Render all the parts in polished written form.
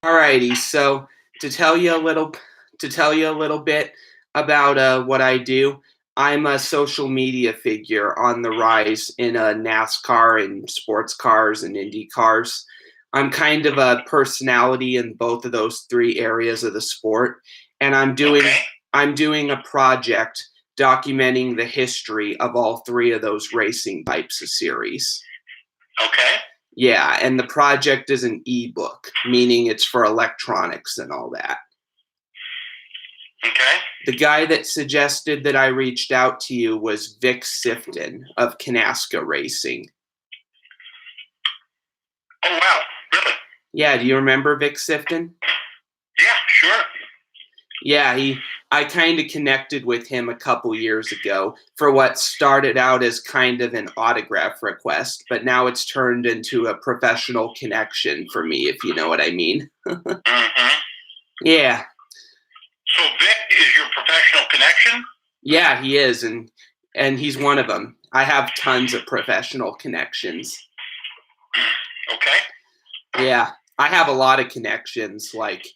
Alrighty, so to tell you a little bit about what I do, I'm a social media figure on the rise in NASCAR and sports cars and Indy cars. I'm kind of a personality in both of those three areas of the sport, and Okay. I'm doing a project documenting the history of all three of those racing types of series. Okay. Yeah, and the project is an ebook, meaning it's for electronics and all that. Okay. The guy that suggested that I reached out to you was Vic Sifton of Canasca Racing. Oh, wow. Really? Yeah, do you remember Vic Sifton? Yeah, sure. Yeah, I kind of connected with him a couple years ago for what started out as kind of an autograph request, but now it's turned into a professional connection for me, if you know what I mean. Mm-hmm. Yeah. So Vic is your professional connection? Yeah, he is, and he's one of them. I have tons of professional connections. Okay. Yeah, I have a lot of connections. Like,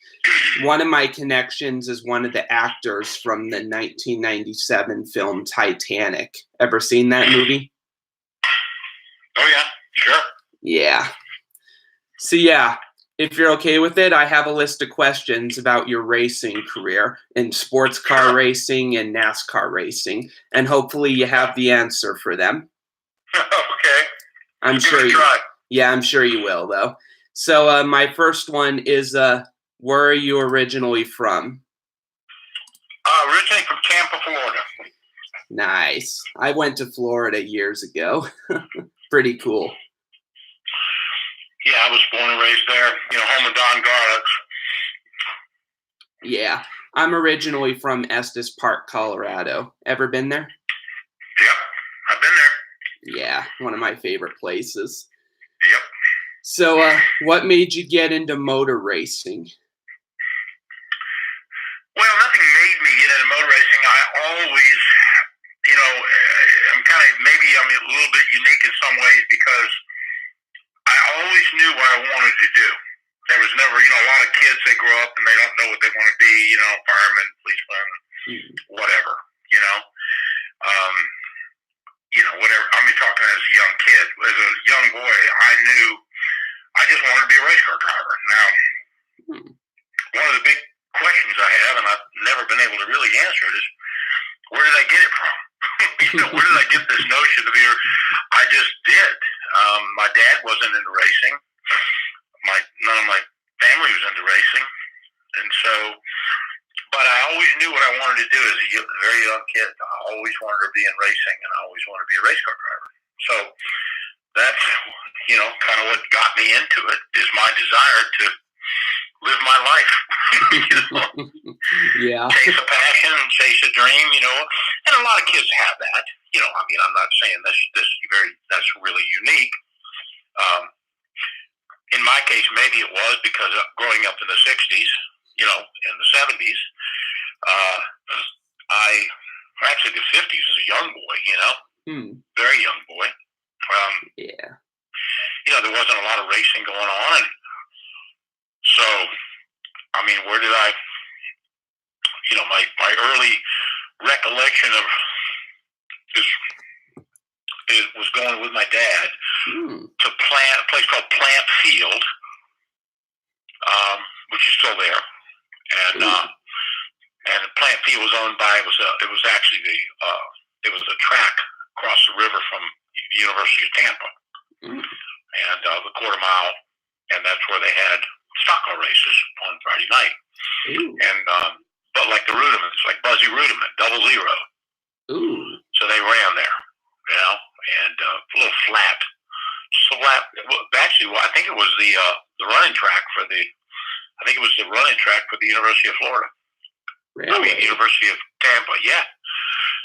one of my connections is one of the actors from the 1997 film Titanic. Ever seen that movie? Oh, yeah, sure. Yeah. So yeah, if you're okay with it, I have a list of questions about your racing career in sports car racing and NASCAR racing, and hopefully you have the answer for them. Okay. I'm sure you. Yeah, I'm sure you will, though. So my first one is, where are you originally from? Originally from Tampa, Florida. Nice. I went to Florida years ago. Pretty cool. Yeah, I was born and raised there. Home of Don Garlics. Yeah, I'm originally from Estes Park, Colorado. Ever been there? Yep, I've been there. Yeah, one of my favorite places. Yep. So, what made you get into motor racing? Well, nothing made me get into motor racing. I always, I'm a little bit unique in some ways because I always knew what I wanted to do. There was never, a lot of kids, they grow up and they don't know what they want to be, firemen, policemen, whatever, whatever. I'm talking as a young kid. As a young boy, I knew I just wanted to be a race car driver. Now, one of the big questions I have, and I've never been able to really answer it, is where did I get it from? Where did I get this notion to be? I just did. My dad wasn't into racing. None of my family was into racing, and so. But I always knew what I wanted to do as a very young kid. I always wanted to be in racing, and I always wanted to be a race car driver. So that's kind of what got me into it. Is my desire to live my life. Yeah. Chase a passion, chase a dream, and a lot of kids have that. I'm not saying that's really unique. In my case, maybe it was because growing up in the 60s, in the 70s, actually the 50s as a young boy, very young boy. Yeah. There wasn't a lot of racing going on, and so, where did I, my early recollection of it was going with my dad to a place called Plant Field, which is still there, and Plant Field was owned by it was actually it was a track across the river from the University of Tampa, and the quarter mile, and that's where they had stock car races on Friday night. And but like the Rudiments, like Buzzy Rudiment, 00. So they ran there, and a little flat. So actually, I think it was the running track for the University of Florida. Really? University of Tampa, yeah.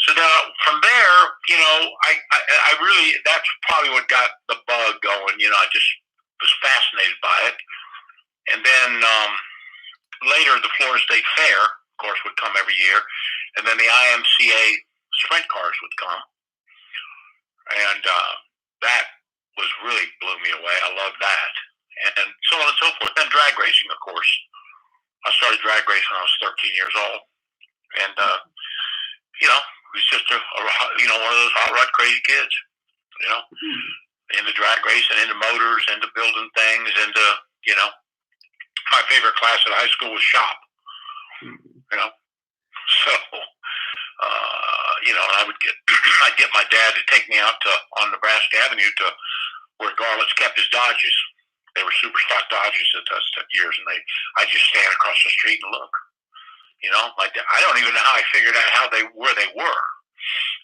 So now from there, I really, that's probably what got the bug going. I just was fascinated by it. And then later, the Florida State Fair, of course, would come every year. And then the IMCA sprint cars would come. And that was really blew me away. I loved that. And so on and so forth. Then drag racing, of course. I started drag racing when I was 13 years old, and it was just one of those hot rod crazy kids, into drag racing, into motors, into building things, into my favorite class at high school was shop. So I'd get my dad to take me out on Nebraska Avenue to where Garlett's kept his Dodges. They were super stock Dodges at those years, and I just stand across the street and look. I don't even know how I figured out where they were.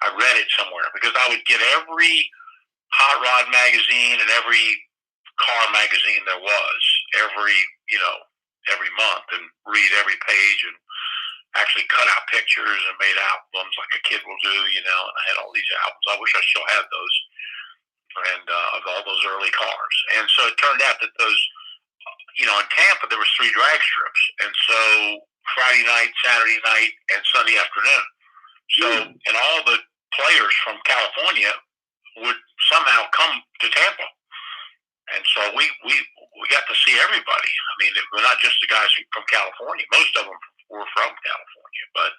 I read it somewhere because I would get every hot rod magazine and every car magazine there was every month and read every page and actually cut out pictures and made albums like a kid will do, and I had all these albums. I wish I still had those, and of all those early cars. And so it turned out that those, in Tampa, there was 3 drag strips. And so Friday night, Saturday night, and Sunday afternoon. So, and all the players from California would somehow come to Tampa. And so we got to see everybody. I mean, we're not just the guys from California. Most of them were from California, but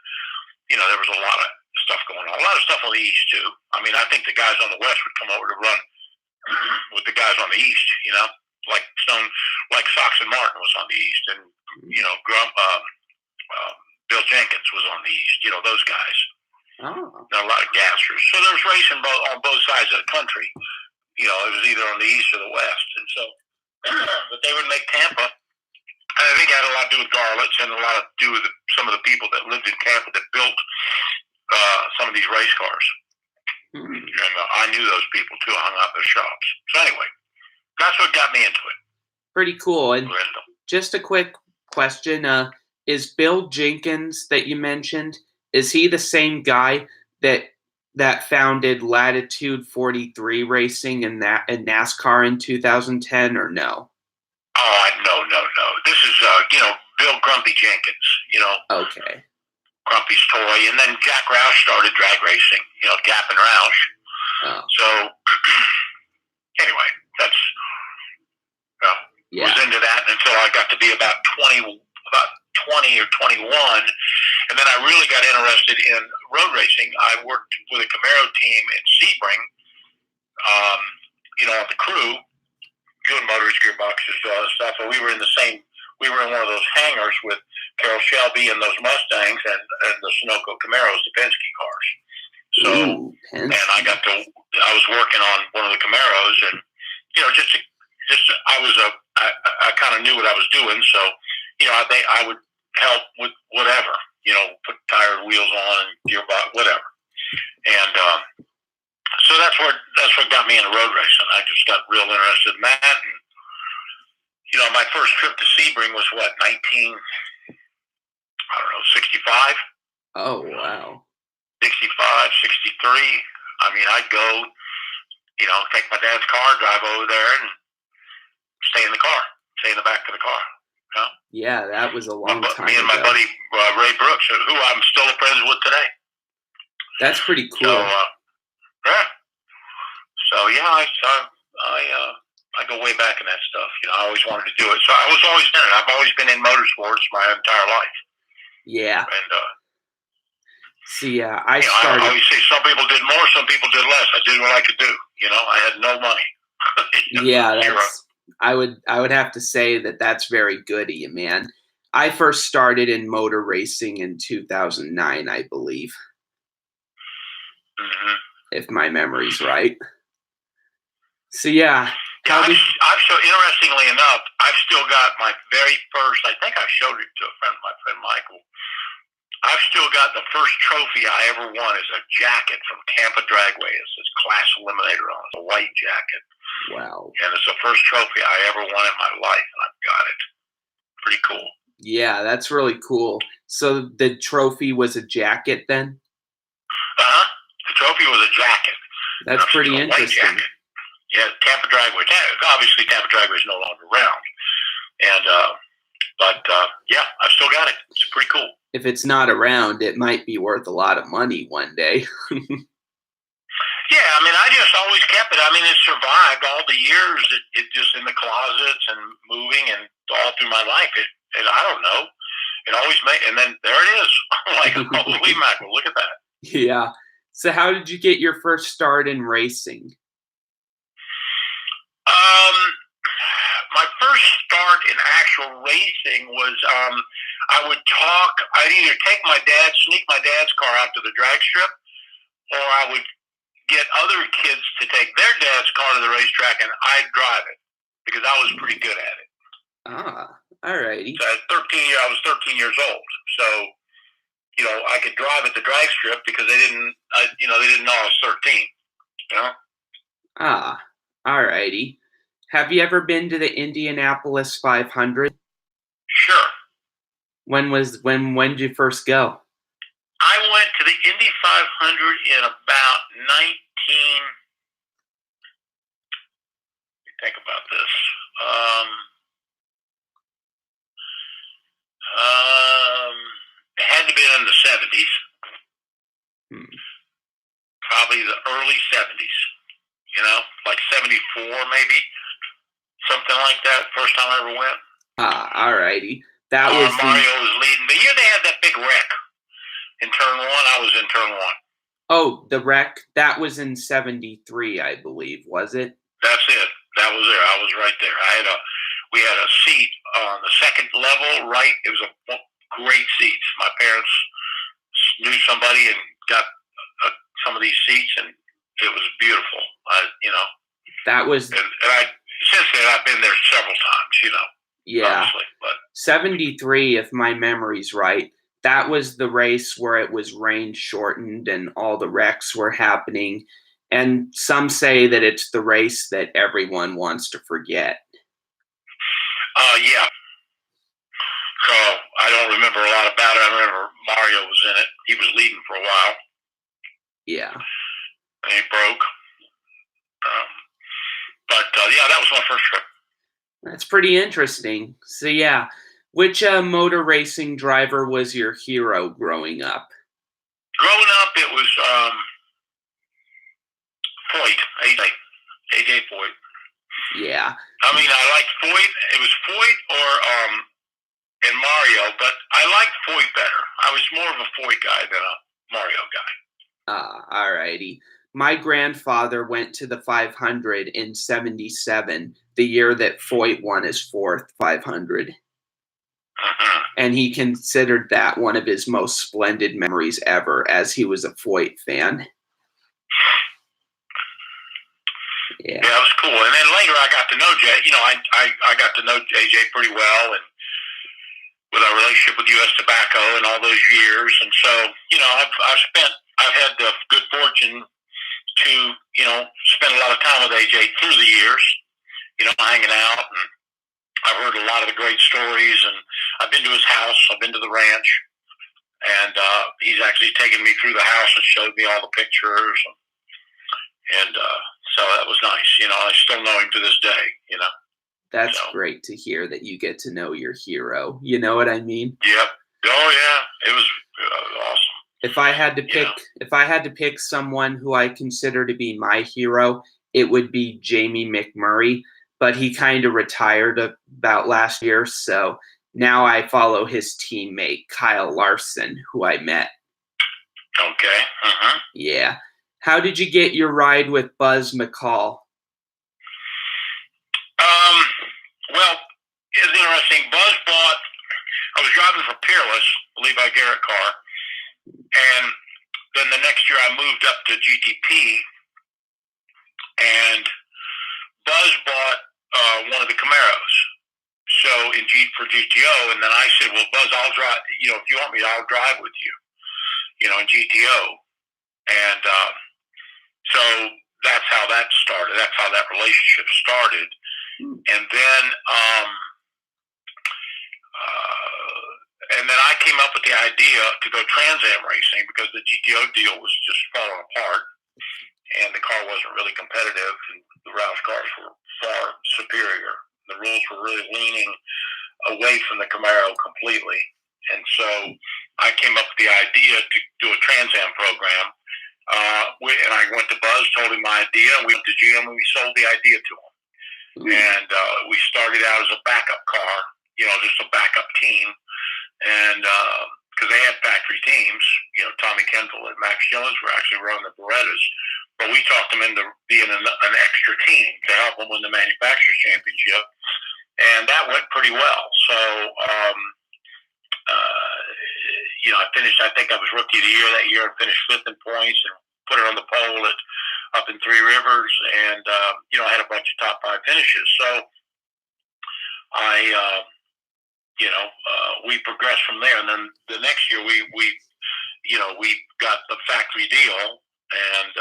there was a lot of stuff going on. A lot of stuff on the East too. I mean, I think the guys on the West would come over to run with the guys on the East. Like Sox and Martin was on the East, and Bill Jenkins was on the East. Those guys. Oh. A lot of gassers. So there was racing on both sides of the country. It was either on the East or the West, and so but they would make Tampa. And I think it had a lot to do with Garlett's and a lot to do with some of the people that lived in Tampa that built some of these race cars. And I knew those people too. I hung out in their shops. So anyway, that's what got me into it. Pretty cool. And just a quick question: is Bill Jenkins that you mentioned? Is he the same guy that founded Latitude 43 Racing and NASCAR in 2010, or no? Oh, no. This is, Bill Grumpy Jenkins, Okay. Grumpy's toy. And then Jack Roush started drag racing, Gap and Roush. Oh. So, anyway, that's, was into that until I got to be about 20 or 21. And then I really got interested in road racing. I worked with a Camaro team in Sebring, on the crew, doing motors, gearboxes, stuff. And we were in one of those hangars with Carroll Shelby and those Mustangs and the Sunoco Camaros, the Penske cars. So, and I was working on one of the Camaros, and I kind of knew what I was doing. So, I would help with whatever, put tire wheels on, gearbox, whatever. And so that's what got me into road racing. I just got real interested in that. And my first trip to Sebring was 65. Oh wow. 65, 63. I mean, I'd go, take my dad's car, drive over there, and stay in the back of the car. Yeah, that was a long time Me and my buddy Ray Brooks, who I'm still friends with today. That's pretty cool. So, I go way back in that stuff. I always wanted to do it. So I was always in it. I've always been in motorsports my entire life. Yeah. And I started. I always say some people did more, some people did less. I did what I could do. I had no money. Yeah, I would have to say that's very good of you, man. I first started in motor racing in 2009, I believe. Mm-hmm. If my memory's right. So yeah. Interestingly enough, I've still got my very first, I think I showed it to my friend Michael. I've still got the first trophy I ever won is a jacket from Tampa Dragway. It says Class Eliminator on it. It's a white jacket. Wow. And it's the first trophy I ever won in my life, and I've got it. Pretty cool. Yeah, that's really cool. So the trophy was a jacket then? Uh-huh. The trophy was a jacket. That's pretty interesting. Yeah, Tampa Dragway. Obviously, Tampa Dragway is no longer around. And, yeah, I've still got it. It's pretty cool. If it's not around, it might be worth a lot of money one day. Yeah, I mean, I just always kept it. I mean, it survived all the years. It just in the closet. closets and moving and all through my life. And I don't know. It always and then there it is. I'm like, holy mackerel, look at that. Yeah. So how did you get your first start in racing? My first start in actual racing was I'd either sneak my dad's car out to the drag strip, or I would get other kids to take their dad's car to the racetrack and I'd drive it because I was pretty good at it. Ah, all righty. So I was 13 years old. So, I could drive at the drag strip because they didn't know I was 13. Ah, all righty. Have you ever been to the Indianapolis 500? Sure. When did you first go? I went to the Indy 500 in about 19. Think about this. It had to be in the 70s. Probably the early 70s. Like 74 maybe. Something like that. First time I ever went. Ah, all righty. That was Mario was leading. The year they had that big wreck in turn 1, I was in turn 1. Oh, the wreck. That was in 73, I believe. Was it? That's it. That was there. I was right there. We had a seat on the second level, right? It was a great seats. My parents knew somebody and got some of these seats, and it was beautiful. That was. And since then I've been there several times. Yeah. Honestly, but 73, if my memory's right. That was the race where it was rain shortened and all the wrecks were happening. And some say that it's the race that everyone wants to forget. Yeah. So I don't remember a lot about it. I remember Mario was in it. He was leading for a while. Yeah. And he broke. Yeah, that was my first trip. That's pretty interesting. So yeah, which motor racing driver was your hero growing up? Growing up, it was Foyt, AJ Foyt. Yeah. I mean, I liked Foyt. It was Foyt and Mario, but I liked Foyt better. I was more of a Foyt guy than a Mario guy. All righty. My grandfather went to the 500 in 77, the year that Foyt won his 4th 500. And he considered that one of his most splendid memories ever, as he was a Foyt fan. Yeah, that was cool. And then later I got to know Jay. I got to know AJ pretty well, and with our relationship with U.S. Tobacco and all those years. And so, I've had the good fortune to, spend a lot of time with AJ through the years, hanging out, and I've heard a lot of the great stories, and I've been to his house, I've been to the ranch, and he's actually taken me through the house and showed me all the pictures, and so that was nice. I still know him to this day, That's great to hear that you get to know your hero. You know what I mean? Yep. Oh yeah, it was awesome. If I had to pick someone who I consider to be my hero, it would be Jamie McMurray, but he kind of retired about last year, so now I follow his teammate Kyle Larson, who I met. Okay. Yeah. How did you get your ride with Buzz McCall? Well, it's interesting. I was driving for Peerless, a Levi Garrett car, and then the next year I moved up to GTP, and Buzz bought one of the Camaros, so for GTO, and then I said, well, Buzz, I'll drive, if you want me, I'll drive with you, in GTO, and so that's how that started. That's how that relationship started, and then I came up with the idea to go Trans Am racing because the GTO deal was just falling apart, and the car wasn't really competitive, and the Roush cars were far superior. The rules were really leaning away from the Camaro completely, and so I came up with the idea to do a Trans Am program. And I went to Buzz, told him my idea, and we went to GM and we sold the idea to him. And we started started out as a backup car, just a backup team. And because they had factory teams, Tommy Kendall and Max Jones were actually running the Berettas. But we talked them into being an extra team to help them win the manufacturers championship. And that went pretty well. So, I finished, I think I was rookie of the year that year and finished 5th in points and put it on the pole up in Three Rivers. And, I had a bunch of top 5 finishes. So we progressed from there. And then the next year we got the factory deal, and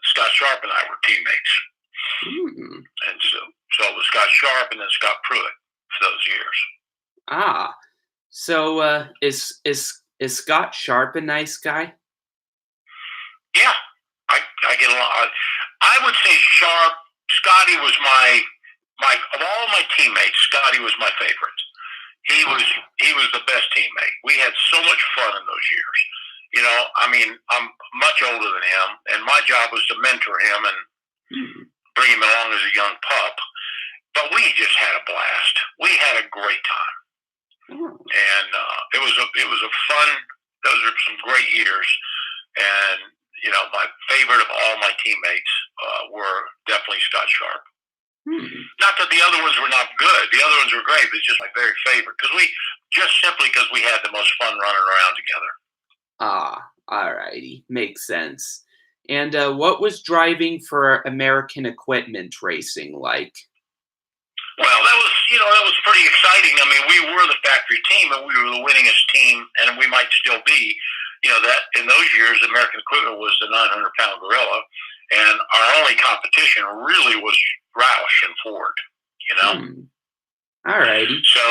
Scott Sharp and I were teammates. Mm. And so it was Scott Sharp and then Scott Pruitt for those years. Ah, so is Scott Sharp a nice guy? Yeah, I get along. I would say Scotty was my of all my teammates, Scotty was my favorite. He was the best teammate. We had so much fun in those years. I'm much older than him, and my job was to mentor him and bring him along as a young pup. But we just had a blast. We had a great time, and it was a fun. Those were some great years, and my favorite of all my teammates were definitely Scott Sharp. Not that the other ones were not good. The other ones were great, but it's just my very favorite because we had the most fun running around together. Ah, alrighty, makes sense. And what was driving for American equipment racing like? Well, that was pretty exciting. I mean, we were the factory team, and we were the winningest team, and we might still be. That in those years, American equipment was the 900-pound gorilla, and our only competition really was Roush and Ford. Alrighty. So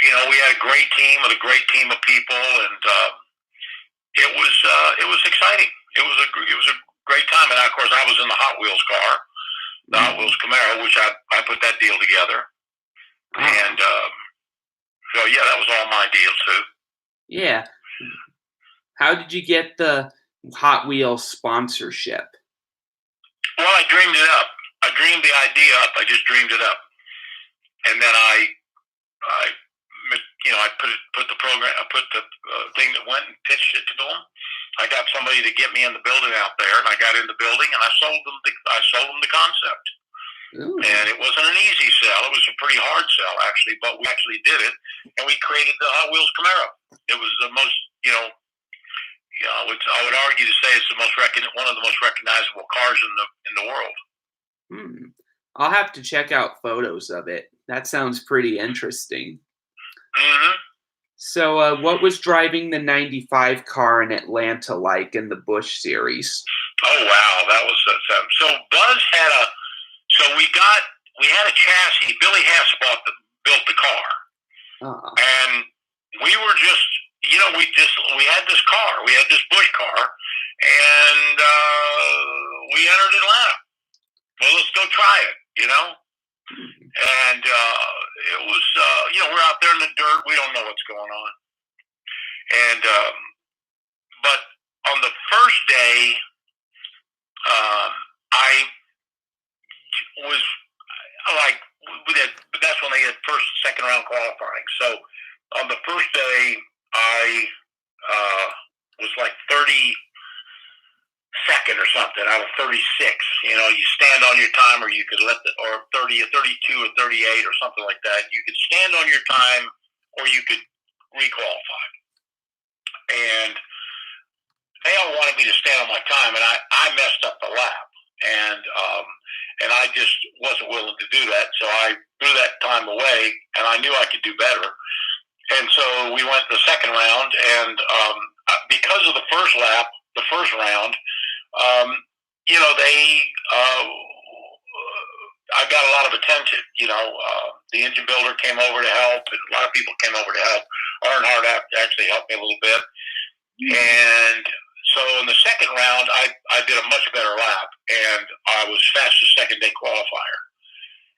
we had a great team with a great team of people, and it was exciting. It was a great time, and of course, I was in the Hot Wheels car, the Hot Wheels Camaro, which I put that deal together, and so yeah, that was all my deal too. Yeah. How did you get the Hot Wheels sponsorship? Well, I dreamed it up. I dreamed the idea up. I just dreamed it up, and then I put the program. I put the thing that went and pitched it to them. I got somebody to get me in the building out there, and I got in the building, and I sold them the concept. Ooh. And it wasn't an easy sell. It was a pretty hard sell, actually, but we actually did it, and we created the Hot Wheels Camaro. It was the most, I would argue to say it's one of the most recognizable cars in the world. I'll have to check out photos of it. That sounds pretty interesting. Mm-hmm. So, what was driving the '95 car in Atlanta like in the Busch Series? Oh wow, that was so. Buzz had we had a chassis. Billy Hess built the car, and we were just we had this car. We had this Busch car, and we entered Atlanta. Well, let's go try it, And it was, we're out there in the dirt. We don't know what's going on. And but on the first day, I was like, that's when they had first, second round qualifying. So on the first day, I was like 32nd or something out of 36. You stand on your time, or you could or 30 or 32 or 38 or something like that. You could stand on your time, or you could requalify. And they all wanted me to stand on my time, and I messed up the lap, and I just wasn't willing to do that. So I threw that time away, and I knew I could do better. And so we went the second round, and because of the first round, I got a lot of attention. The engine builder came over to help, and a lot of people came over to help. Earnhardt actually helped me a little bit. And so in the second round, I did a much better lap, and I was fastest second day qualifier,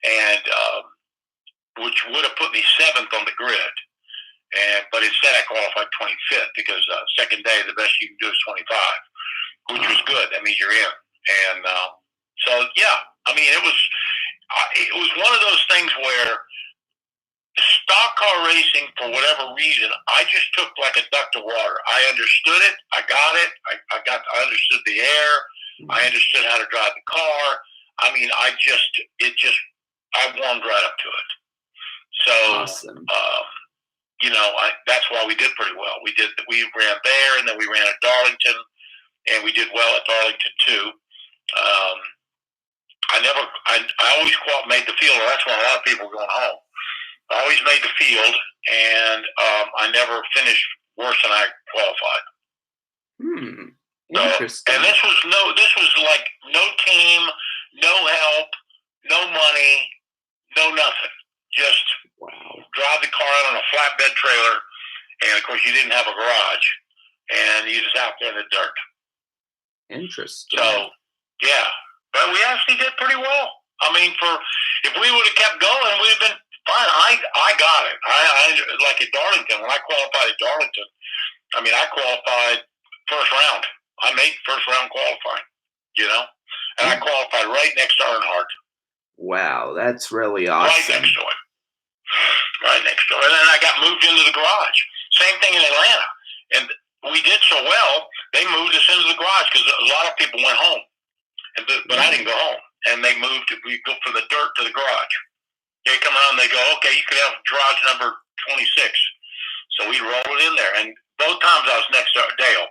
and which would have put me 7th on the grid. But instead I qualified 25th because second day the best you can do is 25, which was good. That means you're in. And so yeah, I mean it was one of those things where car racing, for whatever reason, I just took like a duck to water. I understood it. I got it. I understood the air. I understood how to drive the car. I mean, I warmed right up to it. So, Awesome. That's why we did pretty well. We ran there, and then we ran at Darlington, and we did well at Darlington too. I always made the field. That's why a lot of people were going home. I always made the field, and I never finished worse than I qualified. Interesting. And this was like no team, no help, no money, no nothing. Just drive the car out on a flatbed trailer, and of course you didn't have a garage, and you just out there in the dirt. Interesting. So, yeah, but we actually did pretty well. I mean, if we would have kept going, we'd have been fine. I got it. I like at Darlington, when I qualified at Darlington, I mean, I qualified first round. I made first round qualifying, and I qualified right next to Earnhardt. Wow, that's really awesome. Right next to him. Right next to him. And then I got moved into the garage. Same thing in Atlanta. And we did so well, they moved us into the garage because a lot of people went home. But I didn't go home. And we go from the dirt to the garage. They come around and they go, okay, you could have garage number 26. So we rolled it in there. And both times I was next to Dale.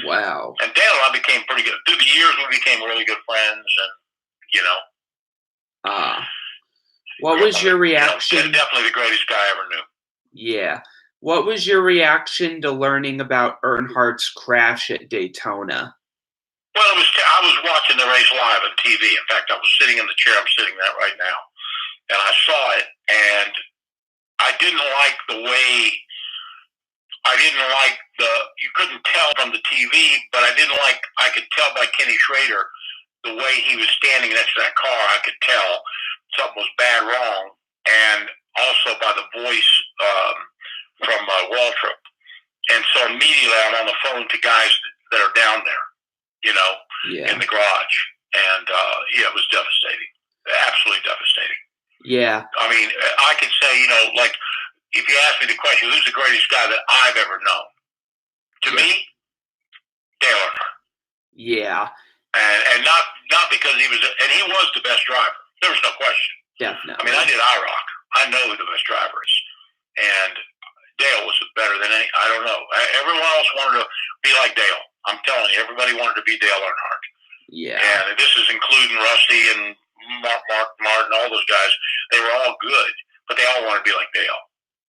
Wow. And Dale and I became pretty good. Through the years, we became really good friends. And, what was your reaction? Definitely the greatest guy I ever knew. Yeah. What was your reaction to learning about Earnhardt's crash at Daytona? Well, I was watching the race live on TV. In fact, I was sitting in the chair I'm sitting in right now. And I saw it, and I didn't like you couldn't tell from the TV, but I could tell by Kenney Schrader, the way he was standing next to that car, I could tell something was bad wrong. And also by the voice from Waltrip. And so immediately I'm on the phone to guys that are down there, in the garage. And, it was devastating. Absolutely devastating. Yeah. I mean, I could say, if you ask me the question, who's the greatest guy that I've ever known? To me, Dale Earnhardt. Yeah. And not because he was the best driver. There was no question. Definitely. I mean, I did IROC. I know who the best driver is. And Dale was better than any. I don't know. Everyone else wanted to be like Dale. I'm telling you, everybody wanted to be Dale Earnhardt. Yeah. And this is including Rusty and Mark Martin, all those guys. They were all good, but they all wanted to be like Dale.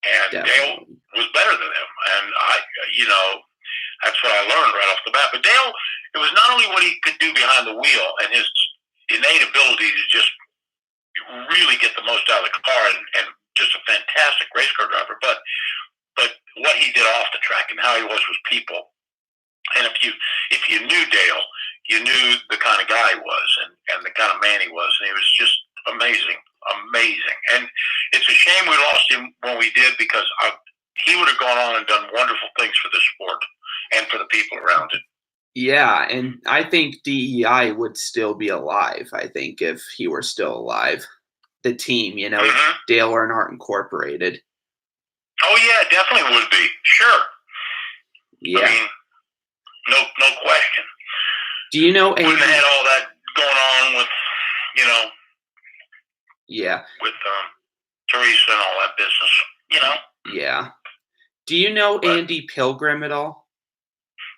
And Dale was better than them. And that's what I learned right off the bat. But Dale, it was not only what he could do behind the wheel and his innate ability to just really get the most out of the car and just a fantastic race car driver, but what he did off the track and how he was with people. And if you knew Dale, you knew the kind of guy he was and the kind of man he was, and he was just amazing. And it's a shame we lost him when we did, because he would have gone on and done wonderful things for the sport and for the people around it. Yeah, and I think DEI would still be alive, I think, if he were still alive. The team, Dale Earnhardt Incorporated. Oh, yeah, it definitely would be. Sure. Yeah. I mean, no question. Do you know Andy? Wouldn't have had all that going on with, Yeah. with Teresa and all that business, Yeah. Do you know Andy Pilgrim at all?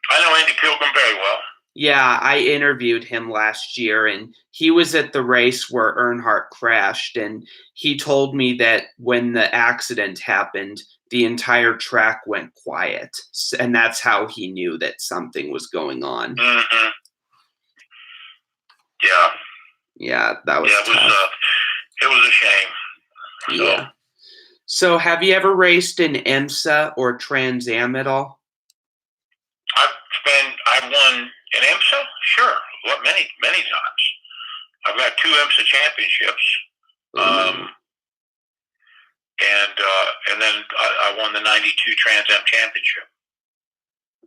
I know Andy Pilgrim very well. Yeah, I interviewed him last year, and he was at the race where Earnhardt crashed, and he told me that when the accident happened, the entire track went quiet, and that's how he knew that something was going on. Mm-hmm. Yeah. Yeah, that was tough. It was a shame. Yeah. So have you ever raced in IMSA or Trans Am at all? I won in IMSA? Sure. Many times. I've got 2 IMSA championships. And then I won the 92 Trans Am championship.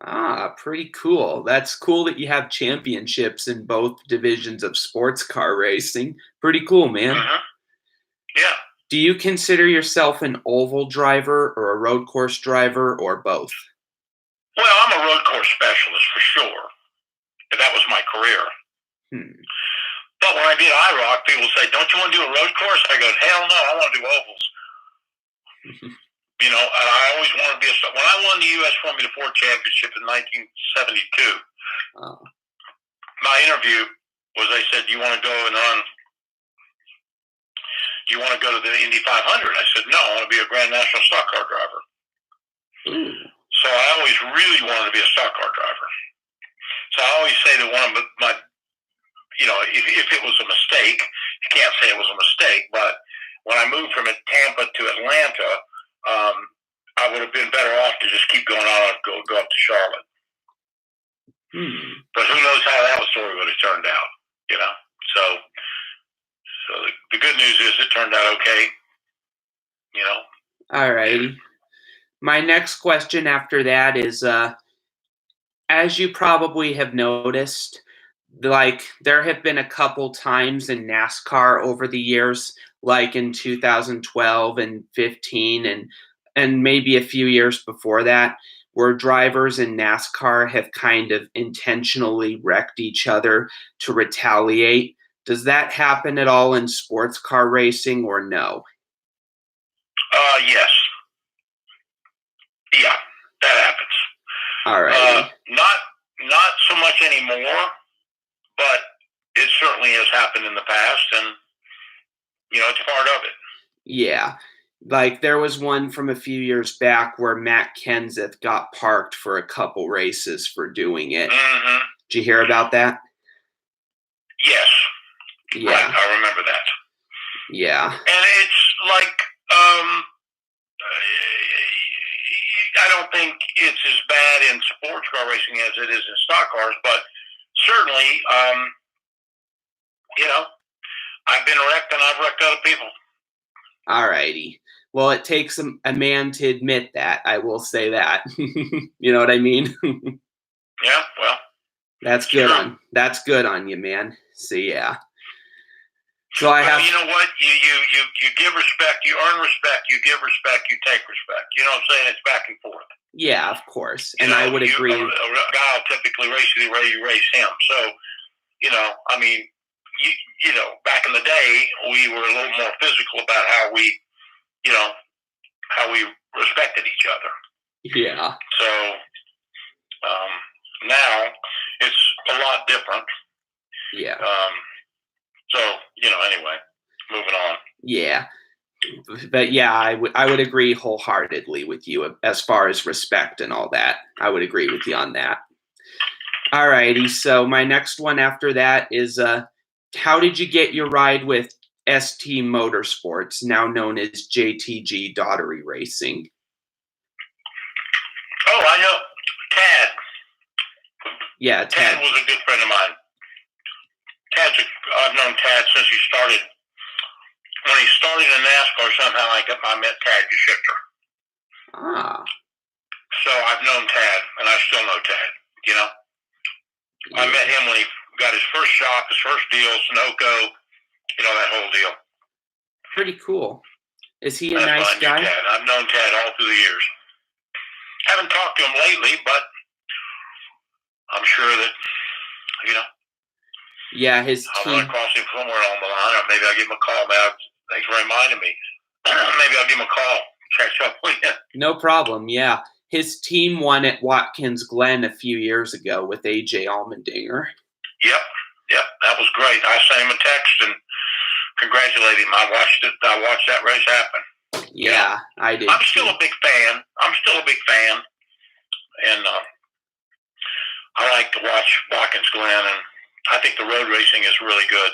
Ah, pretty cool. That's cool that you have championships in both divisions of sports car racing. Pretty cool, man. Mm-hmm. Yeah. Do you consider yourself an oval driver or a road course driver or both? Well, I'm a road course specialist for sure. That was my career. Hmm. But when I did IROC, people say, "Don't you want to do a road course?" I go, "Hell no, I want to do ovals." And I always wanted to be when I won the U.S. Formula 4 Championship in 1972, my interview was, they said, "You want to go and run? You want to go to the Indy 500?" I said, "No, I want to be a Grand National stock car driver." So I always really wanted to be a stock car driver. So I always say that one of my, if it was a mistake, you can't say it was a mistake, but when I moved from Tampa to Atlanta, I would have been better off to just keep going on and go up to Charlotte. But who knows how that story would have turned out, So the good news is it turned out okay, All righty. My next question after that is, as you probably have noticed, there have been a couple times in NASCAR over the years, like in 2012 and 15 and maybe a few years before that, where drivers in NASCAR have kind of intentionally wrecked each other to retaliate. Does that happen at all in sports car racing or no? Yes. Yeah, that happens. All right. Not so much anymore, but it certainly has happened in the past, and it's part of it. Yeah. There was one from a few years back where Matt Kenseth got parked for a couple races for doing it. Mm-hmm. Did you hear about that? Yes. Yeah. Right, I remember that. Yeah. And it's like, I don't think it's as bad in sports car racing as it is in stock cars, but certainly, I've been wrecked and I've wrecked other people. All righty. Well, it takes a man to admit that. I will say that. You know what I mean? Yeah, well. That's good on you, man. So yeah. So I have. You know what? You give respect, you earn respect, you give respect, you take respect. You know what I'm saying? It's back and forth. Yeah, of course, and I would agree. A guy will typically race you the way you race him. So, I mean, back in the day, we were a little more physical about how we respected each other. Yeah. So now it's a lot different. Yeah. So anyway, moving on. Yeah. But yeah, I would agree wholeheartedly with you as far as respect and all that. I would agree with you on that. All righty. So my next one after that is, how did you get your ride with ST Motorsports, now known as JTG Daughtery Racing? Oh, I know. Tad. Yeah, Tad was a good friend of mine. I've known Tad since he started. When he started in NASCAR, somehow I met Tad Geschifter. Ah. So I've known Tad, and I still know Tad, Yeah. I met him when he got his first shop, his first deal, Sunoco, that whole deal. Pretty cool. Is he a nice guy? Tad. I've known Tad all through the years. Haven't talked to him lately, but I'm sure that, Yeah, his team. I'll run across him somewhere along the line, or maybe I'll give him a call. Thanks for reminding me. Maybe I'll give him a call. Check up with you. No problem, yeah. His team won at Watkins Glen a few years ago with AJ Allmendinger. Yep, that was great. I sent him a text and congratulated him. I watched that race happen. Yeah, I did. I'm still a big fan. And I like to watch Watkins Glen, and I think the road racing is really good.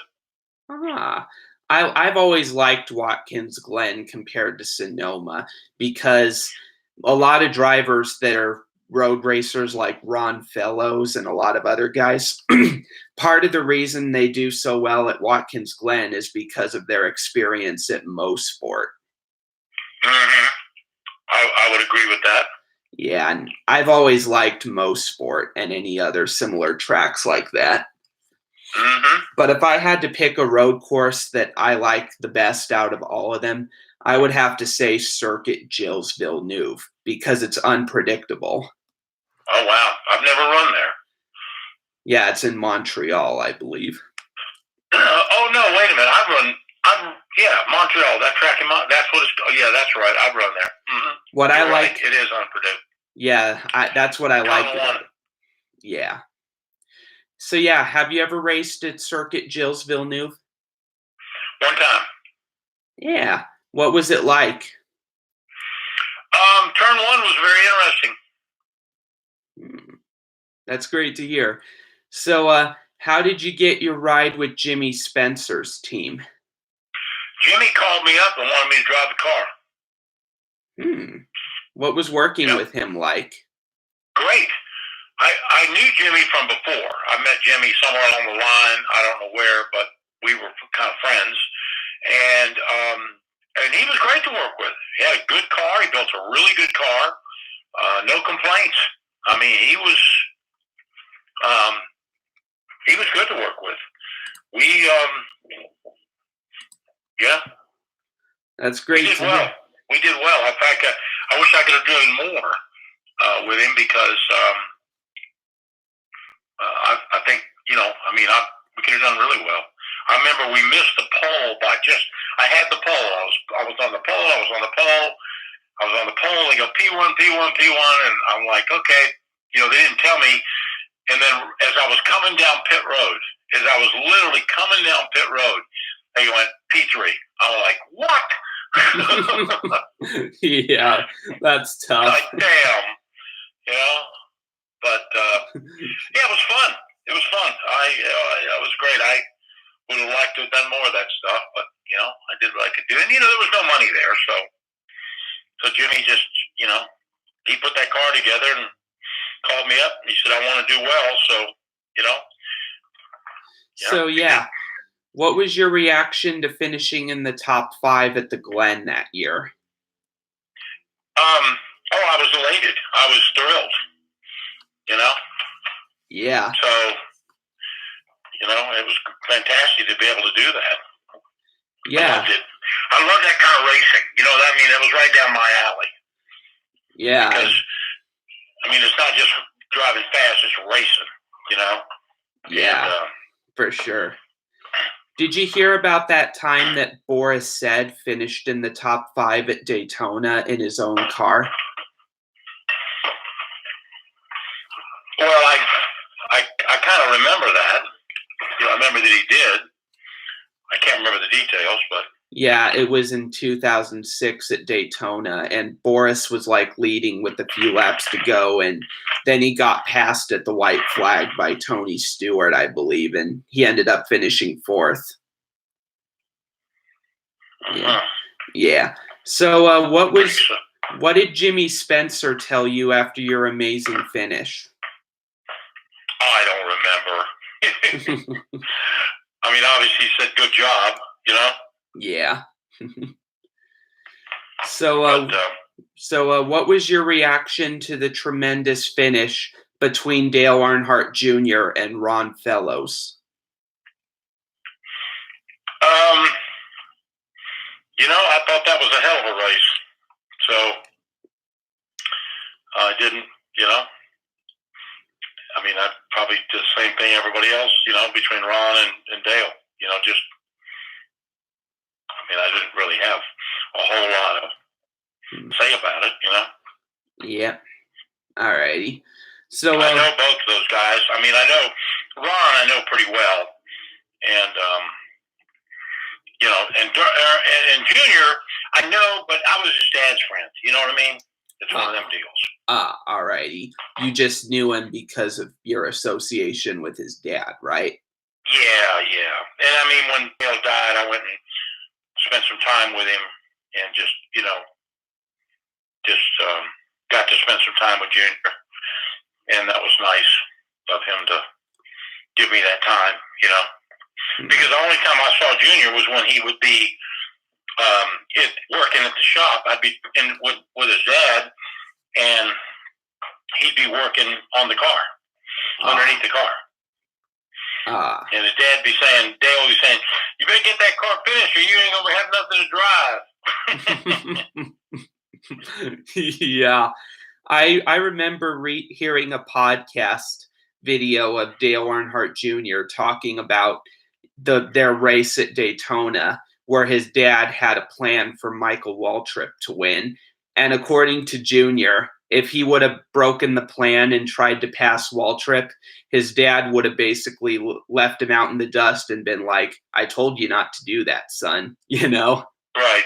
I've always liked Watkins Glen compared to Sonoma because a lot of drivers that are road racers like Ron Fellows and a lot of other guys, part of the reason they do so well at Watkins Glen is because of their experience at Mosport. Mm-hmm. I would agree with that. Yeah, and I've always liked Mosport and any other similar tracks like that. Mm-hmm. But if I had to pick a road course that I like the best out of all of them, I would have to say Circuit Gilles Villeneuve because it's unpredictable. Oh, wow. I've never run there. Yeah, it's in Montreal, I believe. Oh, no, wait a minute. Montreal. That track that's what it's, yeah, that's right. I've run there. Mm-hmm. What You're I right. like, It is unpredictable. yeah, that's what I like Turn about one. it. Yeah. So yeah, have you ever raced at Circuit Gilles Villeneuve? One time. Yeah. What was it like? Turn one was very interesting. That's great to hear. So, how did you get your ride with Jimmy Spencer's team? Jimmy called me up and wanted me to drive the car. What was working with him like? Great. I knew Jimmy from before. I met Jimmy somewhere along the line. I don't know where, but we were kind of friends. And he was great to work with. He had a good car. He built a really good car. No complaints. I mean, he was good to work with. That's great. We did well. In fact, I wish I could have driven more with him because I think, we could have done really well. I remember we missed the pole I had the pole. I was on the pole. They go P1, P1, P1, and I'm like, okay. They didn't tell me. And then as I was coming down pit road, they went P3. I was like, what? Yeah, that's tough. Like, damn. But it was fun. It was fun. It was great. I would have liked to have done more of that stuff, but I did what I could do. And there was no money there, so Jimmy just he put that car together and called me up. And he said, I want to do well, so So yeah, what was your reaction to finishing in the top 5 at the Glen that year? I was elated. I was thrilled. Yeah. So, it was fantastic to be able to do that. Yeah. I love that kind of racing. That was right down my alley. Yeah. Because, it's not just driving fast, it's racing, Yeah, and, for sure. Did you hear about that time that Boris Said finished in the top 5 at Daytona in his own car? Well, I kind of remember that. I remember that he did. I can't remember the details, but yeah, it was in 2006 at Daytona, and Boris was leading with a few laps to go, and then he got passed at the white flag by Tony Stewart, I believe, and he ended up finishing 4th. Yeah. So, what did Jimmy Spencer tell you after your amazing finish? I don't remember. Obviously he said good job, Yeah. So, what was your reaction to the tremendous finish between Dale Earnhardt Jr. and Ron Fellows? I thought that was a hell of a race. So I didn't, I probably did the same thing everybody else, between Ron and Dale. I didn't really have a whole lot to say about it, Yeah. Alrighty. So I know both of those guys. I know Ron. I know pretty well, and and Junior, I know, but I was his dad's friend. You know what I mean? It's one of them deals. Alrighty. You just knew him because of your association with his dad, right? Yeah. And when Dale died, I went and spent some time with him, and just got to spend some time with Junior, and that was nice of him to give me that time, because the only time I saw Junior was when he would be working at the shop. I'd be with his dad, and he'd be working on the car, underneath the car. And his dad be saying, Dale would be saying, "You better get that car finished, or you ain't gonna have nothing to drive." Yeah. I remember hearing a podcast video of Dale Earnhardt Jr. talking about their race at Daytona, where his dad had a plan for Michael Waltrip to win. And according to Junior, if he would have broken the plan and tried to pass Waltrip, his dad would have basically left him out in the dust and been like, "I told you not to do that, son." You know? Right.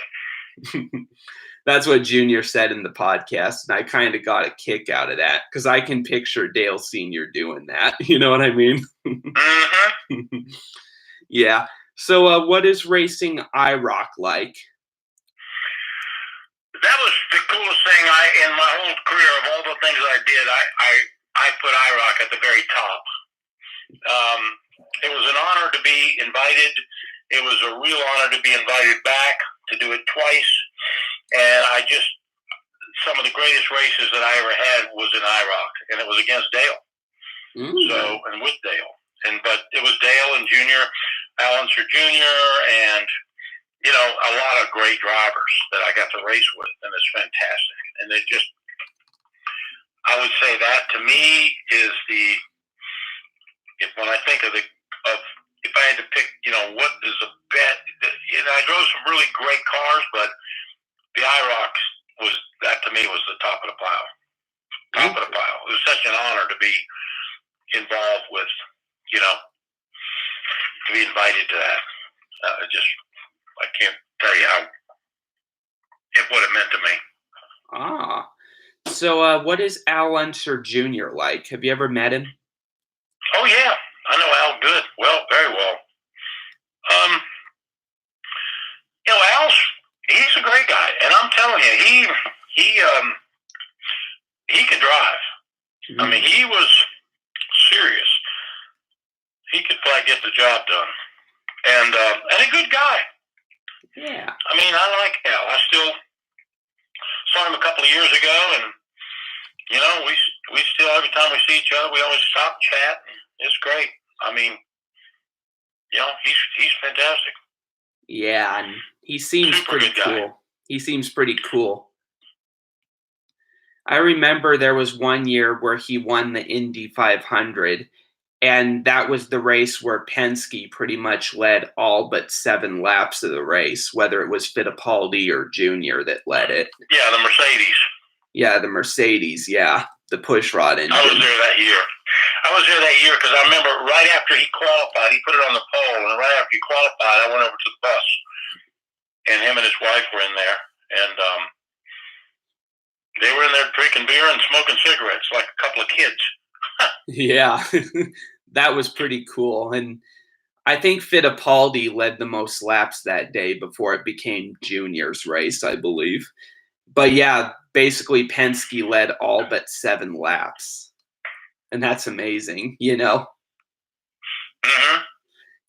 That's what Junior said in the podcast, and I kind of got a kick out of that because I can picture Dale Sr. doing that. You know what I mean? Mm-hmm. Yeah. So what is racing IROC like? That was the coolest thing in my whole career. Of all the things I did, I put IROC at the very top. It was an honor to be invited. It was a real honor to be invited back to do it twice. And some of the greatest races that I ever had was in IROC, and it was against Dale. And with Dale. But it was Dale and Junior, Al Unser Jr., and, a lot of great drivers that I got to race with, and it's fantastic. And I would say that to me is when I think of if I had to pick, what is a bet, I drove some really great cars, but the IROC to me was the top of the pile. Top of the pile. It was such an honor to be involved with, to be invited to that. I can't tell you what it meant to me. So what is Al Unser Jr. like? Have you ever met him? Oh, yeah. I know Al good. Well, very well. He's a great guy. And I'm telling you, he could drive. Mm-hmm. I mean, he was serious. He could probably get the job done. And a good guy. Yeah. I mean, I like Al. I still saw him a couple of years ago, and we still, every time we see each other, we always stop and chat. It's great. I mean, he's fantastic. Yeah, and he seems pretty cool. He seems pretty cool. I remember there was one year where he won the Indy 500, and that was the race where Penske pretty much led all but 7 laps of the race, whether it was Fittipaldi or Junior that led it. Yeah, the Mercedes. Yeah, the Mercedes, yeah. The pushrod engine. I was there that year. Because I remember right after he qualified, he put it on the pole, and right after he qualified, I went over to the bus, and him and his wife were in there, and they were in there drinking beer and smoking cigarettes like a couple of kids. Yeah, that was pretty cool. And I think Fittipaldi led the most laps that day before it became Junior's race, I believe. But yeah, basically Penske led all but 7 laps. And that's amazing, Mm-hmm.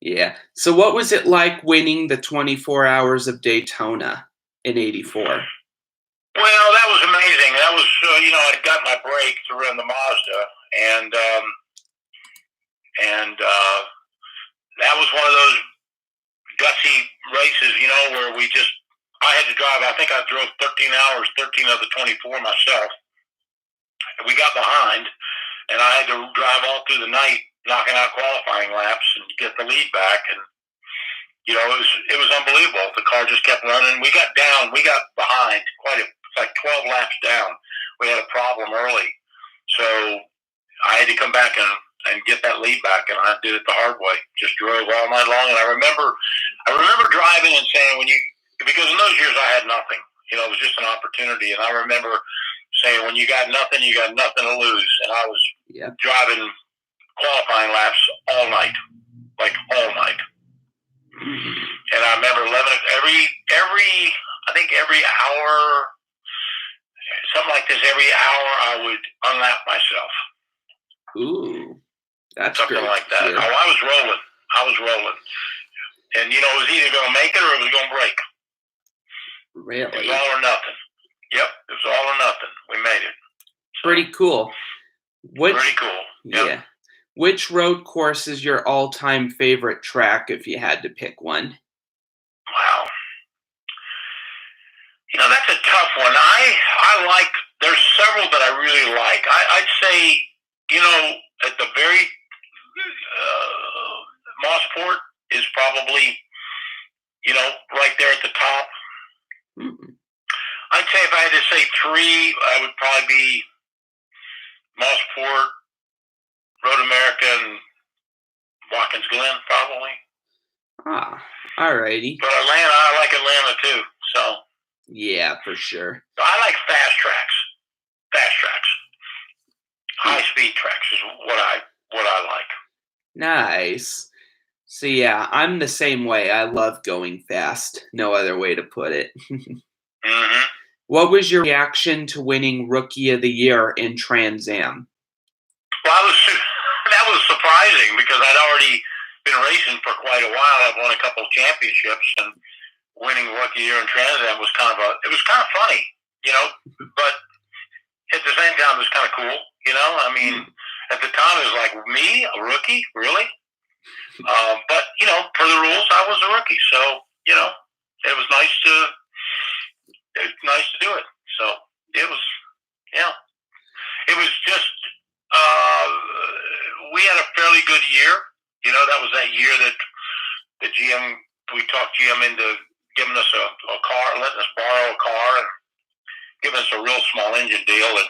Yeah. So what was it like winning the 24 Hours of Daytona in '84? Well, that was amazing. That was, I got my break to run the Mazda, and that was one of those gutsy races, where I had to drive. I think I drove 13 hours, 13 of the 24 myself. We got behind, and I had to drive all through the night, knocking out qualifying laps and get the lead back. And, it was unbelievable. The car just kept running. We got behind like 12 laps down. We had a problem early. So I had to come back and get that lead back, and I did it the hard way. Just drove all night long. And I remember driving and saying, because in those years I had nothing. It was just an opportunity. And I remember saying, when you got nothing to lose. And I was driving qualifying laps all night, like all night. And I remember every hour, something like this, every hour I would unlap myself. Ooh, that's something great. Like that. Yeah. Oh, I was rolling. And, it was either going to make it or it was going to break. Really? It was all or nothing. Yep, it was all or nothing. We made it. Pretty cool. Pretty cool. Yep. Yeah. Which road course is your all-time favorite track if you had to pick one? Wow. That's a tough one. I like, there's several that I really like. I'd say, at the very, Mossport is probably, right there at the top. Mm. I'd say if I had to say three, I would probably be Mossport, Road America, and Watkins Glen, probably. Ah, alrighty. But Atlanta, I like Atlanta too. So yeah, for sure. I like fast tracks. Fast tracks. High speed tracks is what I like. Nice. So yeah, I'm the same way. I love going fast. No other way to put it. Mm-hmm. What was your reaction to winning Rookie of the Year in Trans Am? Well, that was surprising because I'd already been racing for quite a while. I've won a couple of championships, and winning Rookie of the Year in Trans Am was kind of funny, but at the same time, it was kind of cool, I mean, at the time, it was like, me, a rookie? Really? But, per the rules, I was a rookie. So, it was nice to do it. So, it was, yeah. It was just, we had a fairly good year. That was that year that the GM, we talked GM into giving us a car, letting us borrow a car, and giving us a real small engine deal. And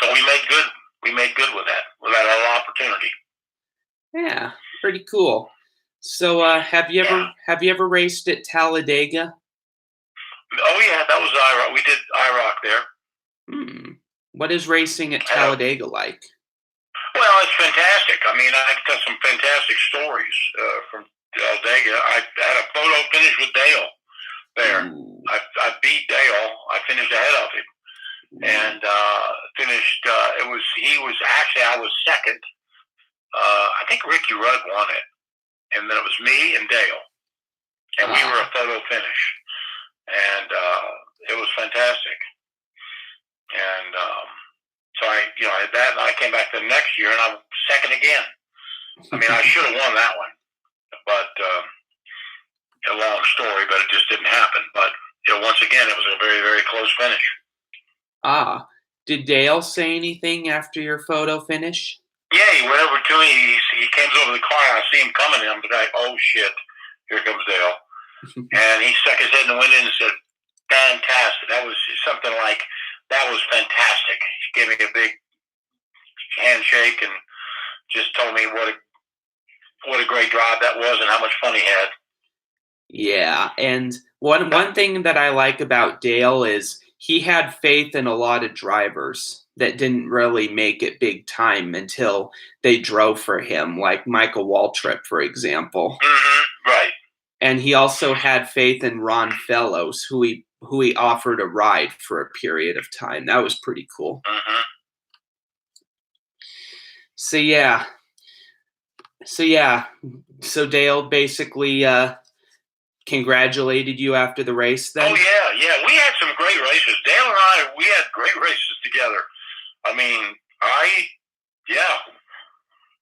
so we made good. We made good with that little opportunity. Yeah, pretty cool. So, have you ever raced at Talladega? Oh yeah, that was IROC. We did IROC there. What is racing at Talladega like? Well, it's fantastic. I mean, I've got some fantastic stories from Talladega. I had a photo finish with Dale there. I beat Dale. I finished ahead of him, and finished. I was second. I think Ricky Rudd won it, and then it was me and Dale, and we were a photo finish, and it was fantastic. And so I had that, and I came back the next year, and I was second again. I mean, I should have won that one, but a long story, but it just didn't happen. But once again, it was a very, very close finish. Did Dale say anything after your photo finish? Yeah, he went over to me. He came over the car, and I see him coming, and I'm like, oh shit, here comes Dale. And he stuck his head in the window and said, fantastic. That was something like, that was fantastic. He gave me a big handshake and just told me what a great drive that was and how much fun he had. Yeah, and one thing that I like about Dale is he had faith in a lot of drivers that didn't really make it big time until they drove for him, like Michael Waltrip, for example. Mm-hmm, right. And he also had faith in Ron Fellows, who he offered a ride for a period of time. That was pretty cool. Mm-hmm. So Dale basically congratulated you after the race then? Oh, yeah. We had some great races. Dale and I, we had great races together. I mean,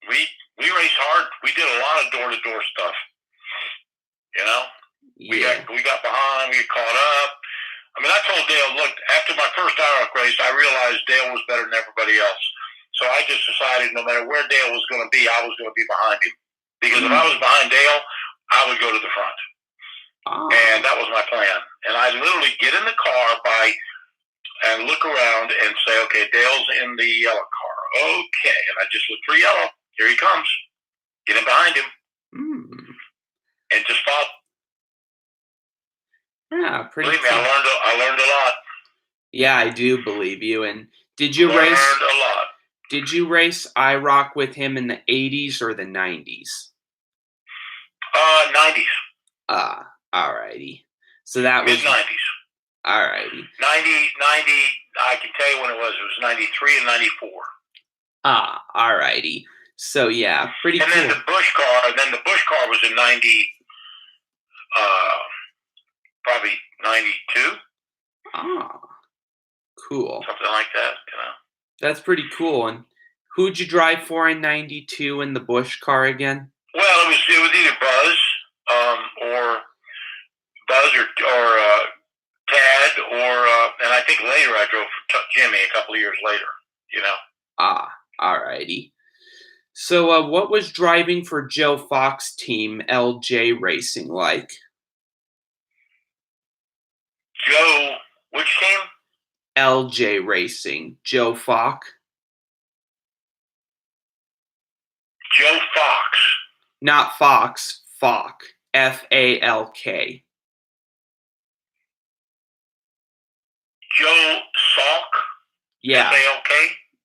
we raced hard. We did a lot of door-to-door stuff. Yeah. We got behind. We got caught up. I mean, I told Dale, look, after my first IROC race, I realized Dale was better than everybody else. So I just decided no matter where Dale was going to be, I was going to be behind him. Because if I was behind Dale, I would go to the front. And that was my plan. And I literally get in the car and look around and say, okay, Dale's in the yellow car. Okay. And I just look for yellow. Here he comes. Get in behind him. And just follow. Yeah, pretty Believe me, I learned a lot. Yeah, I do believe you. And did you race a lot. Did you race IROC with him in the 80s or the 90s? 90s. Alrighty. So that was mid-90s. Alrighty. 90, I can tell you when it was. It was 93 and 94. Alrighty. So yeah, pretty and cool. And then the Bush car was in 90, probably 92. Cool. Something like that, That's pretty cool. And Who'd you drive for in '92 in the Busch car again? Well, it was either or Tad, and I think later I drove for Jimmy a couple of years later. You know. Alrighty. So, what was driving for Joe Fox team LJ Racing like? Joe, which team? LJ Racing. Joe Fox? Joe Fox. Not Fox, Falk. Falk. Joe Salk? Yeah. Falk?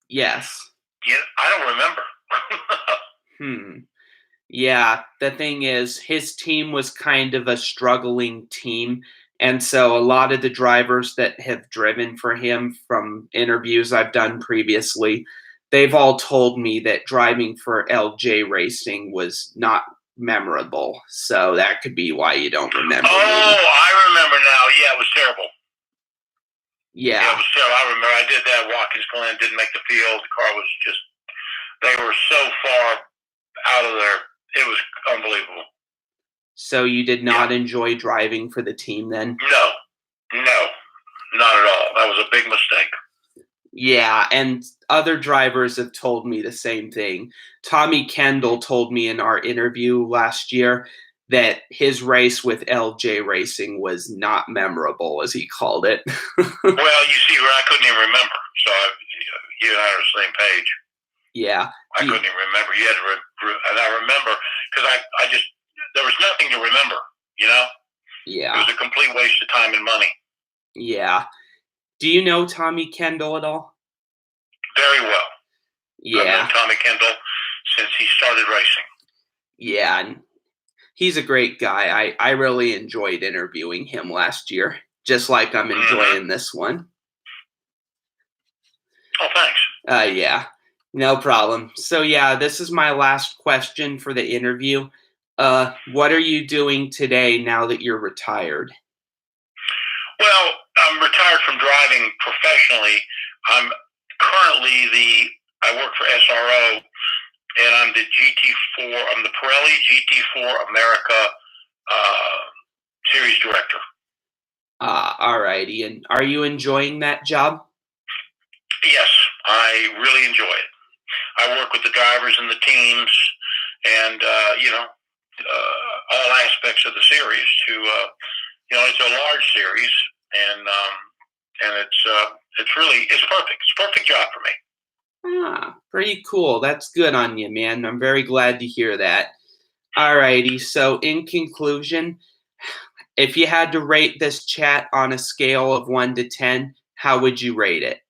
Yes. Yeah, I don't remember. Yeah, the thing is, his team was kind of a struggling team. And so a lot of the drivers that have driven for him from interviews I've done previously, they've all told me that driving for LJ Racing was not memorable. So that could be why you don't remember. I remember now. Yeah, it was terrible. Yeah, it was terrible. I remember I did that. Watkins Glen didn't make the field. The car was just, they were so far out of there. It was unbelievable. So you did not enjoy driving for the team then? No, not at all. That was a big mistake. Yeah, and other drivers have told me the same thing. Tommy Kendall told me in our interview last year that his race with LJ Racing was not memorable, as he called it. Well, you see, I couldn't even remember. So you and I are on the same page. Yeah. I couldn't even remember. You had to, and I remember because I just, there was nothing to remember, you know? Yeah. It was a complete waste of time and money. Yeah. Do you know Tommy Kendall at all? Very well. Yeah. I've known Tommy Kendall since he started racing. Yeah, and he's a great guy. I really enjoyed interviewing him last year, just like I'm enjoying this one. Oh, thanks. Yeah, no problem. So yeah, this is my last question for the interview. What are you doing today now that you're retired? Well, I'm retired from driving professionally. I'm currently I work for SRO, and I'm the GT4. I'm the Pirelli GT4 America series director. Alrighty. And are you enjoying that job? Yes, I really enjoy it. I work with the drivers and the teams, and all aspects of the series. It's a large series, and it's perfect. It's a perfect job for me. Pretty cool. That's good on you, man. I'm very glad to hear that. Alrighty. So in conclusion, if you had to rate this chat on a scale of 1 to 10, how would you rate it?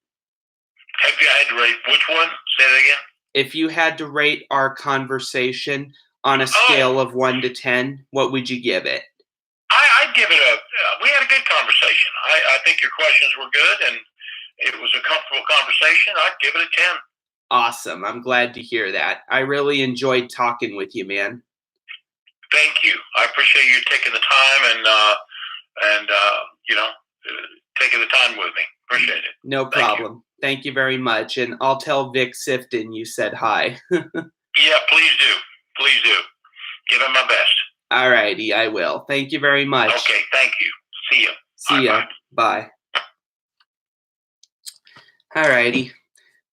Have you had to rate which one? Say that again. If you had to rate our conversation on a scale of 1 to 10, what would you give it? I'd give it we had a good conversation. I think your questions were good, and it was a comfortable conversation. I'd give it a 10. Awesome. I'm glad to hear that. I really enjoyed talking with you, man. Thank you. I appreciate you taking the time and taking the time with me. Appreciate it. No problem. Thank you very much. And I'll tell Vic Sifton you said hi. Yeah, please do. Please do. Give him my best. All righty, I will. Thank you very much. Okay, thank you. See you. See ya. Bye. All righty.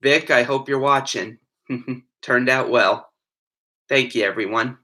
Vic, I hope you're watching. Turned out well. Thank you, everyone.